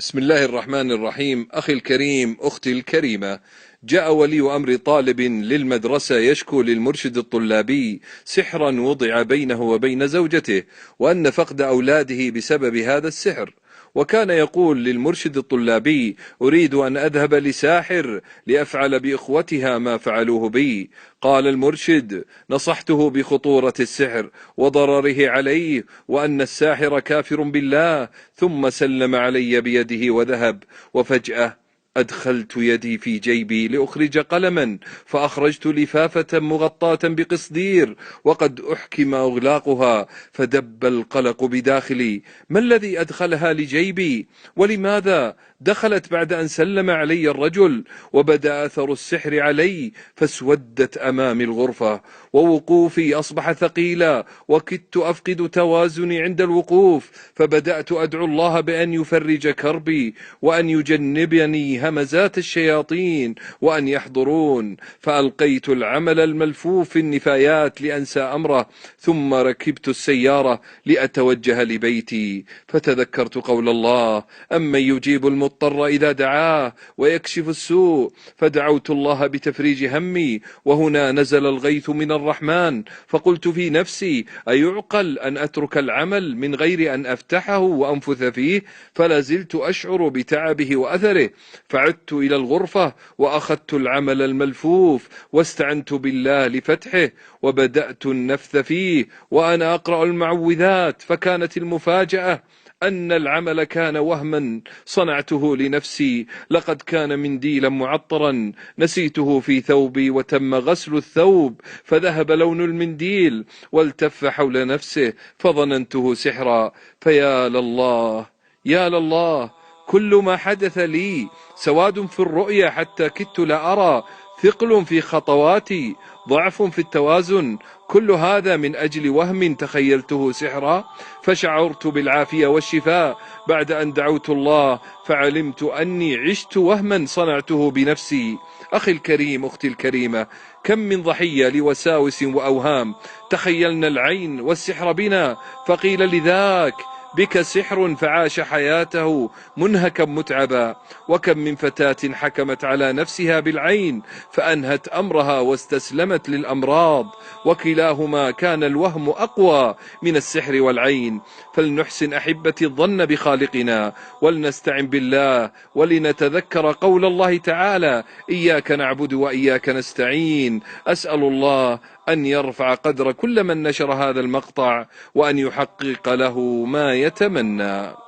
بسم الله الرحمن الرحيم. أخي الكريم، أختي الكريمة، جاء ولي أمر طالب للمدرسة يشكو للمرشد الطلابي سحرا وضع بينه وبين زوجته، وأن فقد أولاده بسبب هذا السحر. وكان يقول للمرشد الطلابي: أريد أن أذهب لساحر لأفعل بإخوتها ما فعلوه بي. قال المرشد: نصحته بخطورة السحر وضرره عليه، وأن الساحر كافر بالله، ثم سلم علي بيده وذهب. وفجأة أدخلت يدي في جيبي لأخرج قلما، فأخرجت لفافة مغطاة بقصدير وقد أحكم أغلاقها، فدب القلق بداخلي: ما الذي أدخلها لجيبي؟ ولماذا دخلت بعد أن سلم علي الرجل؟ وبدأ أثر السحر علي، فاسودت أمامي الغرفة، ووقوفي أصبح ثقيلا، وكدت أفقد توازني عند الوقوف. فبدأت أدعو الله بأن يفرج كربي، وأن يجنبني همزات الشياطين، وأن يحضرون. فألقيت العمل الملفوف في النفايات لأنسى أمره، ثم ركبت السيارة لأتوجه لبيتي، فتذكرت قول الله: أمن يجيب المضطر إذا دعاه ويكشف السوء. فدعوت الله بتفريج همي، وهنا نزل الغيث من الرحمن. فقلت في نفسي: أيعقل أن أترك العمل من غير أن أفتحه وأنفث فيه؟ فلا زلت أشعر بتعبه وأثره. فعدت إلى الغرفة وأخذت العمل الملفوف، واستعنت بالله لفتحه، وبدأت النفث فيه وأنا أقرأ المعوذات. فكانت المفاجأة أن العمل كان وهما صنعته لنفسي. لقد كان منديلا معطرا نسيته في ثوبي، وتم غسل الثوب فذهب لون المنديل والتف حول نفسه، فظننته سحرا. فيا لله يا لله، كل ما حدث لي سواد في الرؤيا حتى كدت لا أرى، ثقل في خطواتي، ضعف في التوازن، كل هذا من أجل وهم تخيلته سحرا. فشعرت بالعافية والشفاء بعد أن دعوت الله، فعلمت أني عشت وهما صنعته بنفسي. أخي الكريم، أختي الكريمة، كم من ضحية لوساوس وأوهام، تخيلنا العين والسحر بنا، فقيل لذاك: بك سحر، فعاش حياته منهكا متعبا. وكم من فتاة حكمت على نفسها بالعين فأنهت أمرها واستسلمت للأمراض، وكلاهما كان الوهم أقوى من السحر والعين. فلنحسن أحبتي الظن بخالقنا، ولنستعن بالله، ولنتذكر قول الله تعالى: إياك نعبد وإياك نستعين. أسأل الله أن يرفع قدر كل من نشر هذا المقطع، وأن يحقق له ما يتمنى.